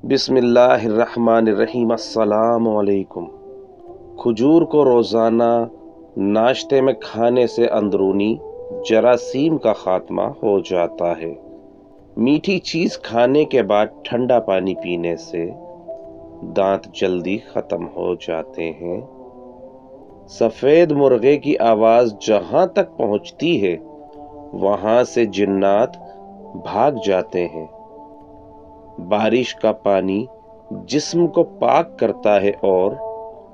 بسم اللہ الرحمن الرحیم۔ السلام علیکم۔ کھجور کو روزانہ ناشتے میں کھانے سے اندرونی جراثیم کا خاتمہ ہو جاتا ہے۔ میٹھی چیز کھانے کے بعد ٹھنڈا پانی پینے سے دانت جلدی ختم ہو جاتے ہیں۔ سفید مرغے کی آواز جہاں تک پہنچتی ہے وہاں سے جنات بھاگ جاتے ہیں۔ بارش کا پانی جسم کو پاک کرتا ہے اور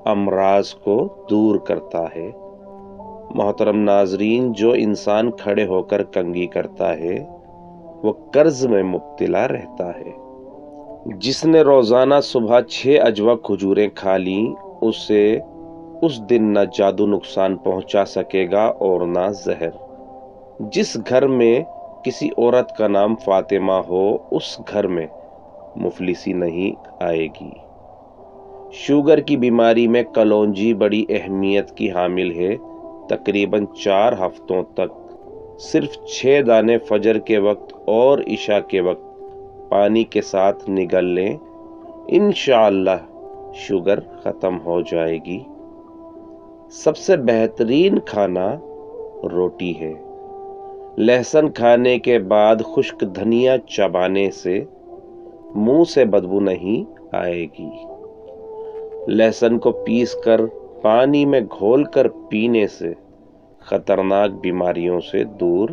امراض کو دور کرتا ہے۔ محترم ناظرین، جو انسان کھڑے ہو کر کنگھی کرتا ہے وہ قرض میں مبتلا رہتا ہے۔ جس نے روزانہ صبح 6 عجوہ کھجوریں کھا لیں اسے اس دن نہ جادو نقصان پہنچا سکے گا اور نہ زہر۔ جس گھر میں کسی عورت کا نام فاطمہ ہو اس گھر میں مفلسی نہیں آئے گی۔ شوگر کی بیماری میں کلونجی بڑی اہمیت کی حامل ہے۔ تقریباً 4 ہفتوں تک صرف 6 دانے فجر کے وقت اور عشاء کے وقت پانی کے ساتھ نگل لیں، انشاءاللہ شوگر ختم ہو جائے گی۔ سب سے بہترین کھانا روٹی ہے۔ لہسن کھانے کے بعد خشک دھنیا چبانے سے منہ سے بدبو نہیں آئے گی۔ لہسن کو پیس کر پانی میں گھول کر پینے سے خطرناک بیماریوں سے دور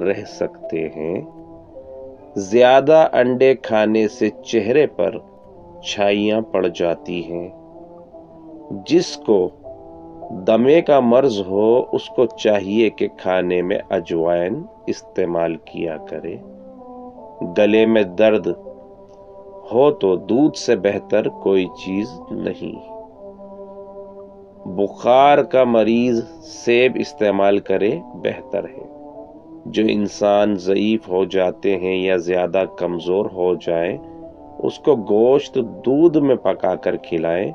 رہ سکتے ہیں۔ زیادہ انڈے کھانے سے چہرے پر چھائیاں پڑ جاتی ہیں۔ جس کو دمے کا مرض ہو اس کو چاہیے کہ کھانے میں اجوائن استعمال کیا کرے۔ گلے میں درد ہو تو دودھ سے بہتر کوئی چیز نہیں۔ بخار کا مریض سیب استعمال کرے بہتر ہے۔ جو انسان ضعیف ہو جاتے ہیں یا زیادہ کمزور ہو جائیں اس کو گوشت دودھ میں پکا کر کھلائیں،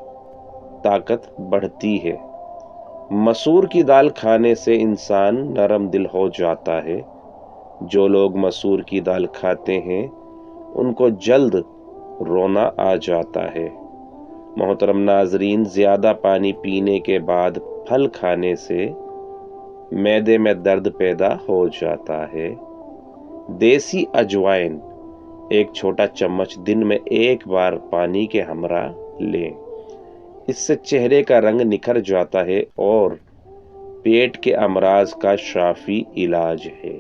طاقت بڑھتی ہے۔ مسور کی دال کھانے سے انسان نرم دل ہو جاتا ہے۔ جو لوگ مسور کی دال کھاتے ہیں ان کو جلد رونا آ جاتا ہے۔ محترم ناظرین، زیادہ پانی پینے کے بعد پھل کھانے سے معدے میں درد پیدا ہو جاتا ہے۔ دیسی اجوائن 1 چھوٹا چمچ دن میں 1 بار پانی کے ہمراہ لیں۔ اس سے چہرے کا رنگ نکھر جاتا ہے اور پیٹ کے امراض کا شافی علاج ہے۔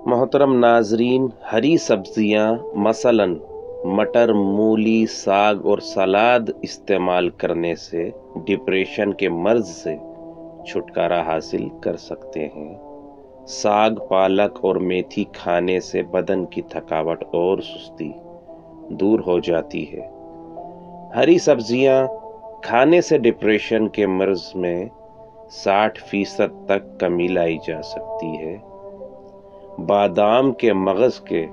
محترم ناظرین، ہری سبزیاں مثلاً مٹر، مولی، ساگ اور سلاد استعمال کرنے سے ڈپریشن کے مرض سے چھٹکارا حاصل کر سکتے ہیں۔ ساگ، پالک اور میتھی کھانے سے بدن کی تھکاوٹ اور سستی دور ہو جاتی ہے۔ ہری سبزیاں کھانے سے ڈپریشن کے مرض میں 60% تک کمی لائی جا سکتی ہے۔ بادام کے مغز کے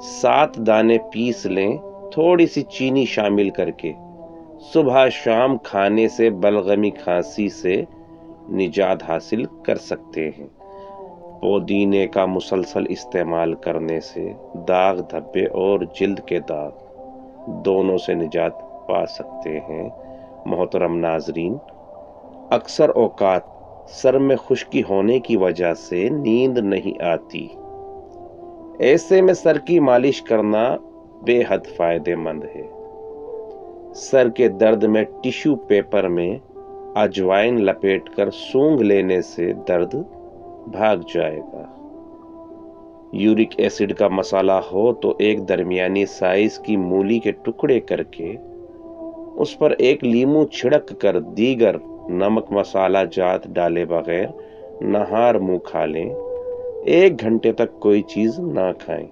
7 دانے پیس لیں، تھوڑی سی چینی شامل کر کے صبح شام کھانے سے بلغمی کھانسی سے نجات حاصل کر سکتے ہیں۔ پودینے کا مسلسل استعمال کرنے سے داغ دھبے اور جلد کے داغ دونوں سے نجات پا سکتے ہیں۔ محترم ناظرین، اکثر اوقات سر میں خشکی ہونے کی وجہ سے نیند نہیں آتی۔ ایسے میں سر کی مالش کرنا بے حد فائدہ مند ہے۔ سر کے درد میں ٹیشو پیپر میں اجوائن لپیٹ کر سونگھ لینے سے درد بھاگ جائے گا۔ یورک ایسڈ کا مسئلہ ہو تو ایک درمیانی سائز کی مولی کے ٹکڑے کر کے اس پر 1 لیمو چھڑک کر دیگر نمک مسالہ جات ڈالے بغیر نہار منہ کھا لیں۔ 1 گھنٹے تک کوئی چیز نہ کھائیں،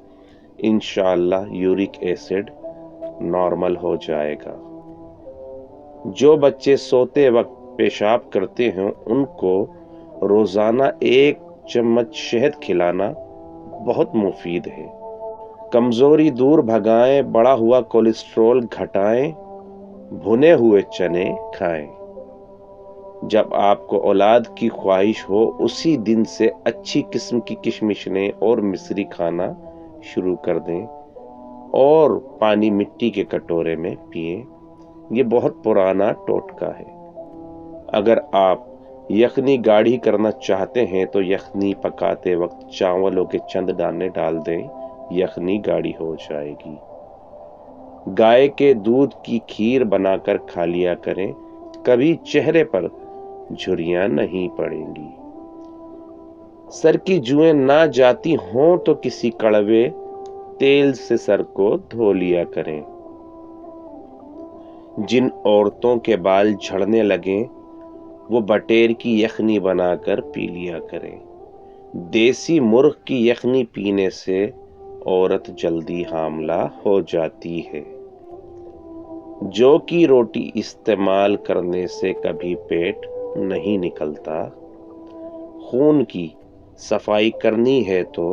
انشاءاللہ یورک ایسڈ نارمل ہو جائے گا۔ جو بچے سوتے وقت پیشاب کرتے ہیں ان کو روزانہ 1 چمچ شہد کھلانا بہت مفید ہے۔ کمزوری دور بھگائیں، بڑھا ہوا کولیسٹرول گھٹائیں، بھنے ہوئے چنے کھائیں۔ جب آپ کو اولاد کی خواہش ہو اسی دن سے اچھی قسم کی کشمشیں اور مصری کھانا شروع کر دیں۔ اور پانی مٹی کے کٹورے میں پئیں۔ یہ بہت پرانا ٹوٹکا ہے۔ اگر آپ یخنی گاڑھی کرنا چاہتے ہیں تو یخنی پکاتے وقت چاولوں کے چند دانے ڈال دیں، یخنی گاڑھی ہو جائے گی۔ گائے کے دودھ کی کھیر بنا کر کھا لیا کریں، کبھی چہرے پر جھریاں نہیں پڑیں گی۔ سر کی جوئیں نہ جاتی ہوں تو کسی کڑوے تیل سے سر کو دھو لیا کریں۔ جن عورتوں کے بال جھڑنے لگیں وہ بٹیر کی یخنی بنا کر پی لیا کریں۔ دیسی مرغ کی یخنی پینے سے عورت جلدی حاملہ ہو جاتی ہے۔ جو کی روٹی استعمال کرنے سے کبھی پیٹ نہیں نکلتا۔ خون کی صفائی کرنی ہے تو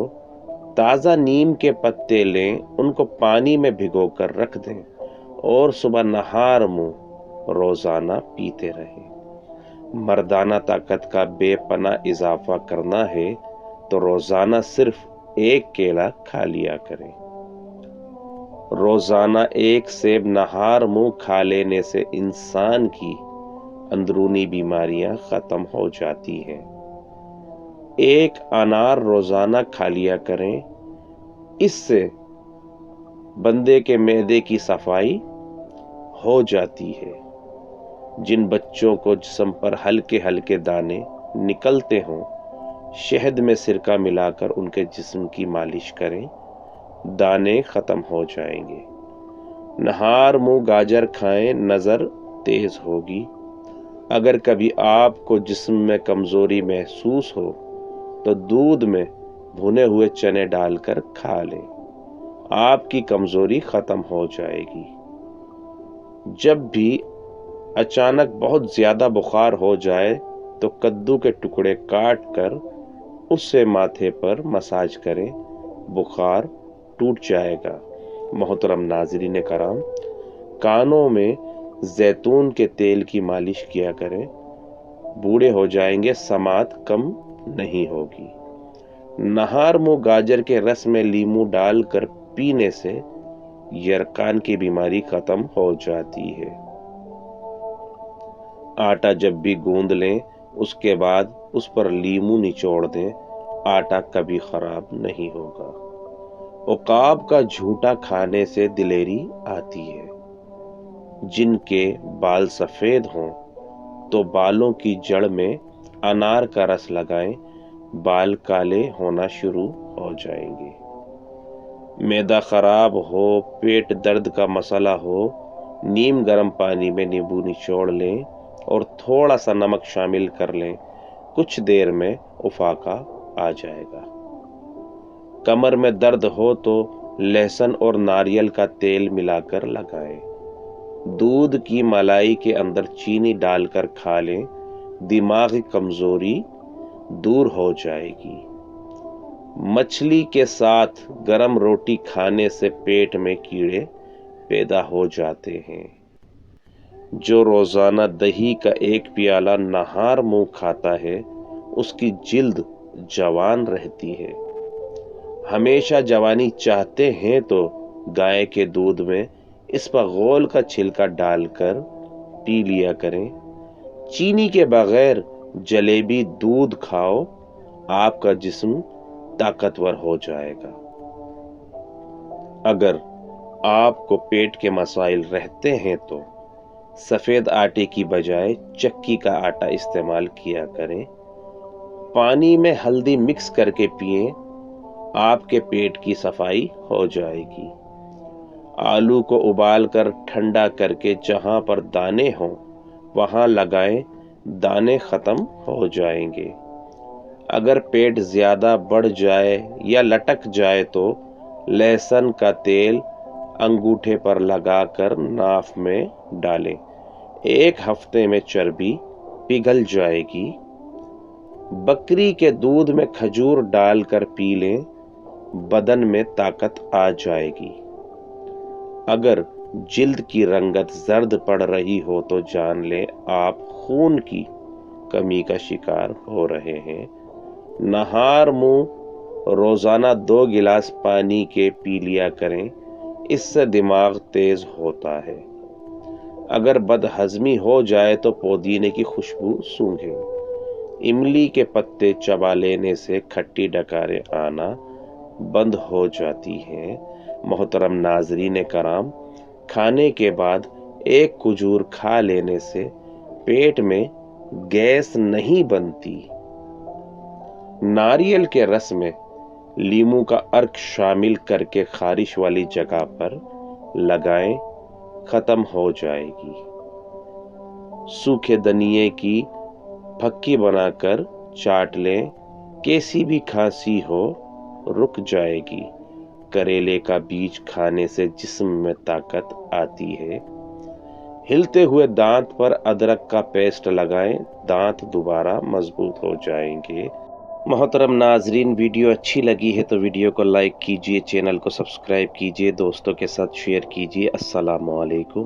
تازہ نیم کے پتے لیں، ان کو پانی میں بھگو کر رکھ دیں اور صبح نہار منہ روزانہ پیتے رہیں۔ مردانہ طاقت کا بے پناہ اضافہ کرنا ہے تو روزانہ صرف ایک کیلا کھا لیا کریں۔ روزانہ ایک سیب نہار منہ کھا لینے سے انسان کی اندرونی بیماریاں ختم ہو جاتی ہیں۔ ایک انار روزانہ کھا لیا کریں، اس سے بندے کے معدے کی صفائی ہو جاتی ہے۔ جن بچوں کو جسم پر ہلکے ہلکے دانے نکلتے ہوں، شہد میں سرکہ ملا کر ان کے جسم کی مالش کریں، دانے ختم ہو جائیں گے۔ نہار منہ گاجر کھائیں، نظر تیز ہوگی۔ اگر کبھی آپ کو جسم میں کمزوری محسوس ہو تو دودھ میں بھنے ہوئے چنے ڈال کر کھا لیں، آپ کی کمزوری ختم ہو جائے گی۔ جب بھی اچانک بہت زیادہ بخار ہو جائے تو کدو کے ٹکڑے کاٹ کر اس سے ماتھے پر مساج کریں، بخار ٹوٹ جائے گا۔ محترم ناظرین کرام، کانوں میں زیتون کے تیل کی مالش کیا کریں، بوڑھے ہو جائیں گے، سماعت کم نہیں ہوگی۔ نہار منہ گاجر کے رس میں لیمو ڈال کر پینے سے یرقان کی بیماری ختم ہو جاتی ہے۔ آٹا جب بھی گوندھ لیں اس کے بعد اس پر لیمو نچوڑ دیں، آٹا کبھی خراب نہیں ہوگا۔ عقاب کا جھوٹا کھانے سے دلیری آتی ہے۔ جن کے بال سفید ہوں تو بالوں کی جڑ میں انار کا رس لگائیں، بال کالے ہونا شروع ہو جائیں گے۔ معدہ خراب ہو، پیٹ درد کا مسئلہ ہو، نیم گرم پانی میں نیمبو نچوڑ لیں اور تھوڑا سا نمک شامل کر لیں، کچھ دیر میں افاقہ آ جائے گا۔ کمر میں درد ہو تو لہسن اور ناریل کا تیل ملا کر لگائیں۔ دودھ کی ملائی کے اندر چینی ڈال کر کھا لیں، دماغی کمزوری دور ہو جائے گی۔ مچھلی کے ساتھ گرم روٹی کھانے سے پیٹ میں کیڑے پیدا ہو جاتے ہیں۔ جو روزانہ دہی کا ایک پیالہ نہار منہ کھاتا ہے اس کی جلد جوان رہتی ہے۔ ہمیشہ جوانی چاہتے ہیں تو گائے کے دودھ میں اسپغول کا چھلکا ڈال کر پی لیا کریں۔ چینی کے بغیر جلیبی دودھ کھاؤ، آپ کا جسم طاقتور ہو جائے گا۔ اگر آپ کو پیٹ کے مسائل رہتے ہیں تو سفید آٹے کی بجائے چکی کا آٹا استعمال کیا کریں۔ پانی میں ہلدی مکس کر کے پئیں، آپ کے پیٹ کی صفائی ہو جائے گی۔ آلو کو ابال کر ٹھنڈا کر کے جہاں پر دانے ہوں وہاں لگائیں، دانے ختم ہو جائیں گے۔ اگر پیٹ زیادہ بڑھ جائے یا لٹک جائے تو لہسن کا تیل انگوٹھے پر لگا کر ناف میں ڈالیں، ایک ہفتے میں چربی پگھل جائے گی۔ بکری کے دودھ میں کھجور ڈال کر پی لیں، بدن میں طاقت آ جائے گی۔ اگر جلد کی رنگت زرد پڑ رہی ہو تو جان لیں آپ خون کی کمی کا شکار ہو رہے ہیں۔ نہار منہ روزانہ 2 گلاس پانی کے پی لیا کریں، اس سے دماغ تیز ہوتا ہے۔ اگر بد ہضمی ہو جائے تو پودینے کی خوشبو سونگھیں۔ املی کے پتے چبا لینے سے کھٹی ڈکاریں آنا بند ہو جاتی ہیں۔ محترم ناظرین کرام، کھانے کے بعد ایک کھجور کھا لینے سے پیٹ میں گیس نہیں بنتی۔ ناریل کے رس میں لیموں کا عرق شامل کر کے خارش والی جگہ پر لگائیں، ختم ہو جائے گی۔ سوکھے دھنیے کی پھکی بنا کر چاٹ لیں، کیسی بھی کھانسی ہو رک جائے گی۔ کریلے کا بیج کھانے سے جسم میں طاقت آتی ہے۔ ہلتے ہوئے دانت پر ادرک کا پیسٹ لگائیں، دانت دوبارہ مضبوط ہو جائیں گے۔ محترم ناظرین، ویڈیو اچھی لگی ہے تو ویڈیو کو لائک کیجئے، چینل کو سبسکرائب کیجئے، دوستوں کے ساتھ شیئر کیجئے۔ السلام علیکم۔